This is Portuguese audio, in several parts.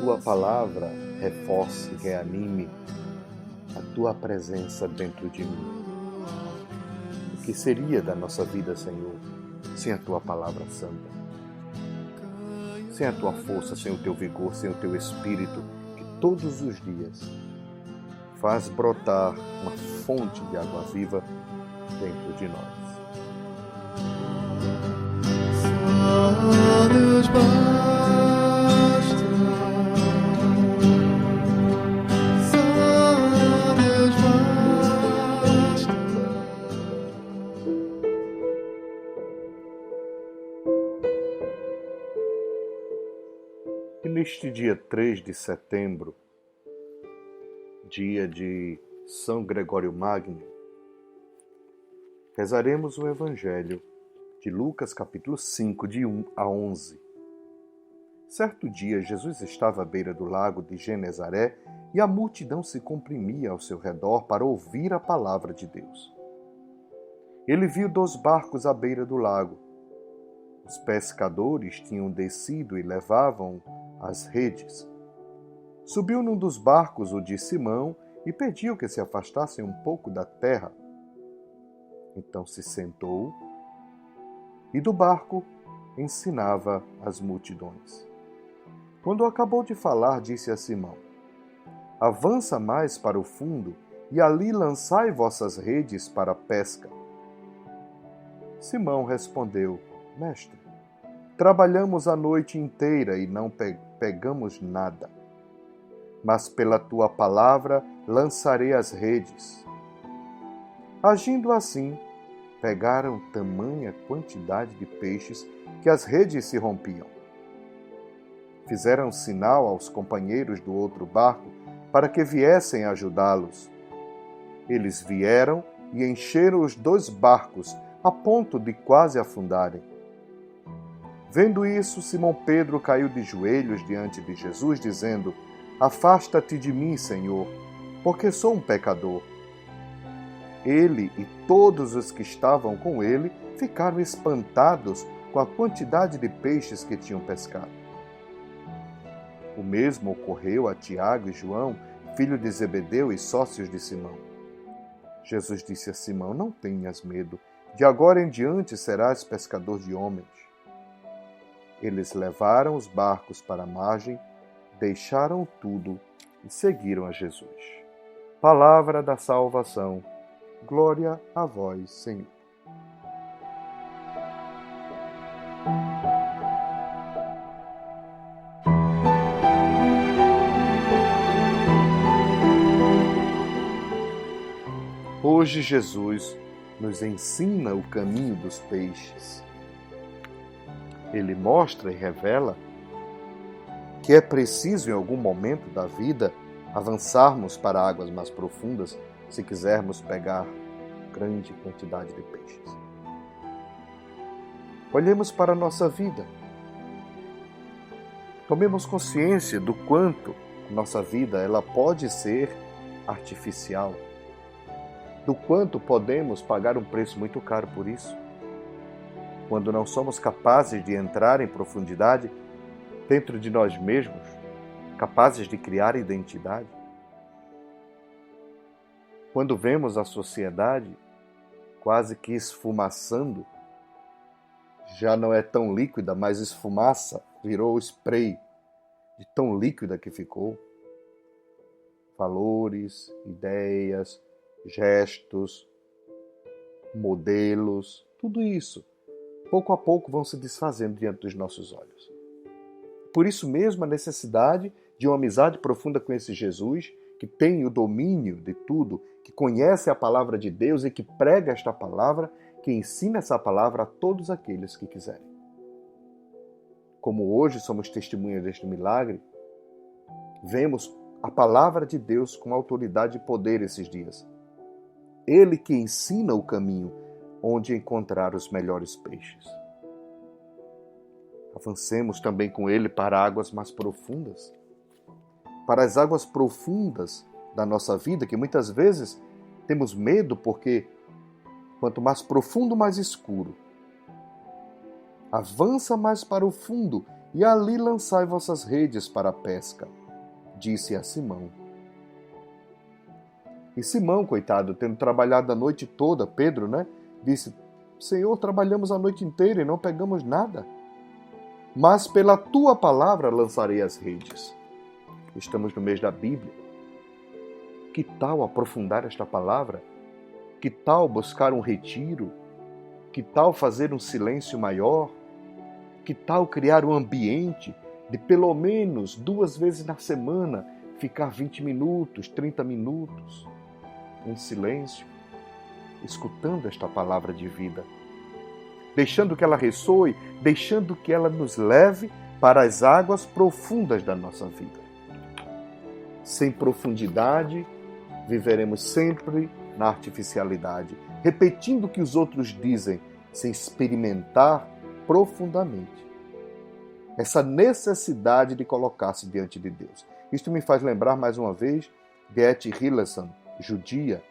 Tua palavra reforce e reanime a Tua presença dentro de mim. O que seria da nossa vida, Senhor, sem a Tua palavra santa? Sem a Tua força, sem o Teu vigor, sem o Teu Espírito, que todos os dias faz brotar uma fonte de água viva dentro de nós. Só Deus basta, só Deus basta. E neste dia 3 de setembro, dia de São Gregório Magno, rezaremos o Evangelho de Lucas capítulo 5, de 1 a 11. Certo dia, Jesus estava à beira do lago de Genezaré e a multidão se comprimia ao seu redor para ouvir a palavra de Deus. Ele viu 2 barcos à beira do lago. Os pescadores tinham descido e levavam as redes. Subiu num dos barcos, o de Simão, e pediu que se afastassem um pouco da terra. Então se sentou e do barco ensinava as multidões. Quando acabou de falar, disse a Simão: Avança mais para o fundo e ali lançai vossas redes para a pesca. Simão respondeu: Mestre, trabalhamos a noite inteira e não pegamos nada. Mas pela tua palavra lançarei as redes. Agindo assim, pegaram tamanha quantidade de peixes que as redes se rompiam. Fizeram sinal aos companheiros do outro barco para que viessem ajudá-los. Eles vieram e encheram os 2 barcos a ponto de quase afundarem. Vendo isso, Simão Pedro caiu de joelhos diante de Jesus, dizendo: Afasta-te de mim, Senhor, porque sou um pecador. Ele e todos os que estavam com ele ficaram espantados com a quantidade de peixes que tinham pescado. O mesmo ocorreu a Tiago e João, filho de Zebedeu e sócios de Simão. Jesus disse a Simão: Não tenhas medo, de agora em diante serás pescador de homens. Eles levaram os barcos para a margem, deixaram tudo e seguiram a Jesus. Palavra da salvação. Glória a vós, Senhor. Hoje Jesus nos ensina o caminho dos peixes. Ele mostra e revela que é preciso, em algum momento da vida, avançarmos para águas mais profundas se quisermos pegar grande quantidade de peixes. Olhemos para a nossa vida. Tomemos consciência do quanto nossa vida ela pode ser artificial, do quanto podemos pagar um preço muito caro por isso, quando não somos capazes de entrar em profundidade dentro de nós mesmos, capazes de criar identidade. Quando vemos a sociedade quase que esfumaçando, já não é tão líquida, mas esfumaça, virou spray, de tão líquida que ficou. Valores, ideias, gestos, modelos, tudo isso, pouco a pouco vão se desfazendo diante dos nossos olhos. Por isso mesmo a necessidade de uma amizade profunda com esse Jesus, que tem o domínio de tudo, que conhece a palavra de Deus e que prega esta palavra, que ensina essa palavra a todos aqueles que quiserem. Como hoje somos testemunhas deste milagre, vemos a palavra de Deus com autoridade e poder esses dias. Ele que ensina o caminho onde encontrar os melhores peixes. Avancemos também com ele para águas mais profundas, para as águas profundas da nossa vida, que muitas vezes temos medo porque quanto mais profundo, mais escuro. Avança mais para o fundo e ali lançai vossas redes para a pesca, disse a Simão. E Simão, coitado, tendo trabalhado a noite toda, Pedro, disse: Senhor, trabalhamos a noite inteira e não pegamos nada. Mas pela tua palavra lançarei as redes. Estamos no mês da Bíblia. Que tal aprofundar esta palavra? Que tal buscar um retiro? Que tal fazer um silêncio maior? Que tal criar um ambiente de pelo menos 2 vezes na semana ficar 20 minutos, 30 minutos em silêncio, escutando esta palavra de vida, deixando que ela ressoe, deixando que ela nos leve para as águas profundas da nossa vida. Sem profundidade, viveremos sempre na artificialidade, repetindo o que os outros dizem, sem experimentar profundamente essa necessidade de colocar-se diante de Deus. Isto me faz lembrar mais uma vez de Etty Hillesum, judia,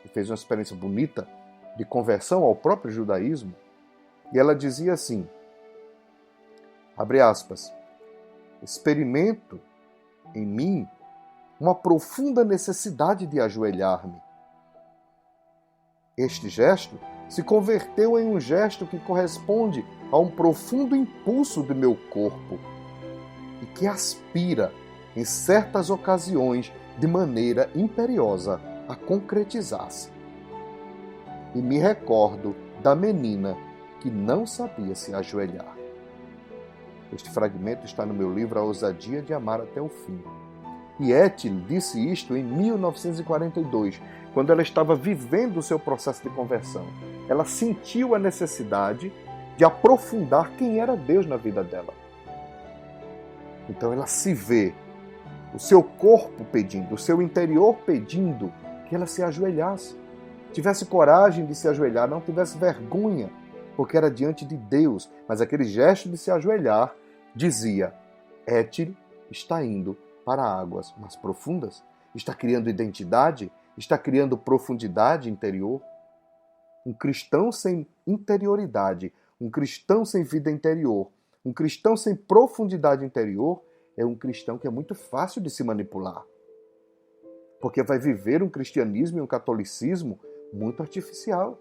que fez uma experiência bonita de conversão ao próprio judaísmo, e ela dizia assim, abre aspas, experimento em mim uma profunda necessidade de ajoelhar-me. Este gesto se converteu em um gesto que corresponde a um profundo impulso do meu corpo e que aspira, em certas ocasiões, de maneira imperiosa, a concretizar-se. E me recordo da menina que não sabia se ajoelhar. Este fragmento está no meu livro A Ousadia de Amar até o Fim. E Etty disse isto em 1942, quando ela estava vivendo o seu processo de conversão. Ela sentiu a necessidade de aprofundar quem era Deus na vida dela. Então ela se vê, o seu corpo pedindo, o seu interior pedindo que ela se ajoelhasse. Tivesse coragem de se ajoelhar, não tivesse vergonha, porque era diante de Deus. Mas aquele gesto de se ajoelhar dizia, Etty está indo para águas mais profundas, está criando identidade, está criando profundidade interior. Um cristão sem interioridade, um cristão sem vida interior, um cristão sem profundidade interior é um cristão que é muito fácil de se manipular. Porque vai viver um cristianismo e um catolicismo muito artificial.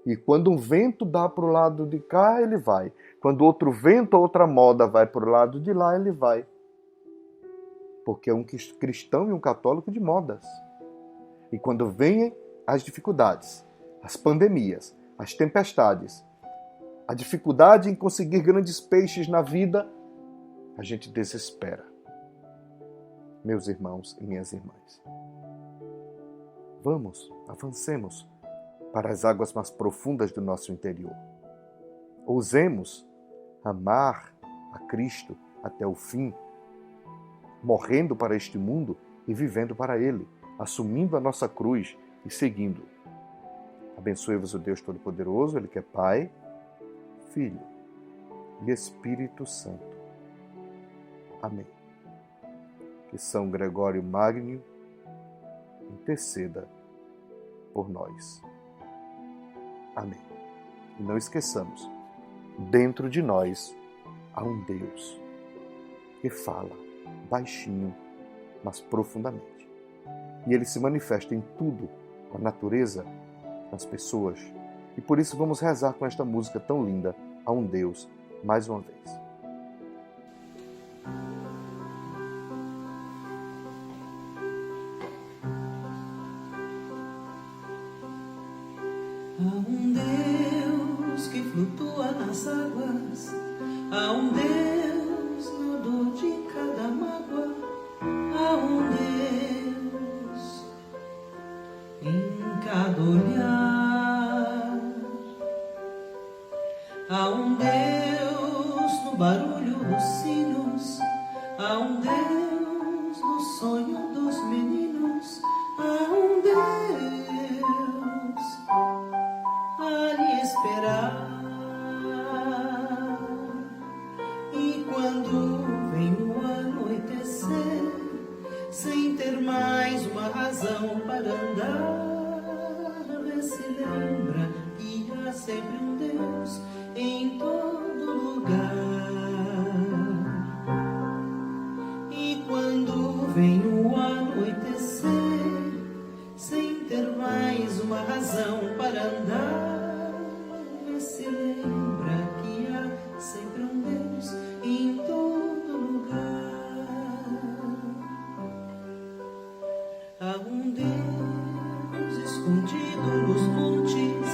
E quando um vento dá para o lado de cá, ele vai. Quando outro vento ou outra moda vai para o lado de lá, ele vai. Porque é um cristão e um católico de modas. E quando vêm as dificuldades, as pandemias, as tempestades, a dificuldade em conseguir grandes peixes na vida, a gente desespera. Meus irmãos e minhas irmãs, vamos, avancemos para as águas mais profundas do nosso interior. Ousemos amar a Cristo até o fim, morrendo para este mundo e vivendo para Ele, assumindo a nossa cruz e seguindo. Abençoe-vos o Deus Todo-Poderoso, Ele que é Pai, Filho e Espírito Santo. Amém. Que São Gregório Magno interceda por nós. Amém. E não esqueçamos, dentro de nós há um Deus que fala baixinho, mas profundamente. E Ele se manifesta em tudo, na natureza, nas pessoas. E por isso vamos rezar com esta música tão linda a um Deus, mais uma vez. Há um Deus que flutua nas águas, há um Deus no dor de cada mágoa, há um Deus em cada olhar, há um Deus no barulho dos sinos, há um Deus no sonho dos meninos, há um Deus a lhe esperar. E quando vem o anoitecer, sem ter mais uma razão para andar, vê se lembra que há sempre um Deus em todo lugar. quando vem o anoitecer, sem ter mais uma razão para andar, vê se lembra que há sempre um Deus em todo lugar. Há um Deus escondido nos montes,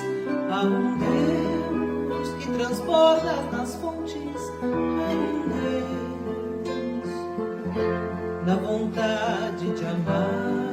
há um Deus que transborda nas fontes, há um Deus da vontade de amar.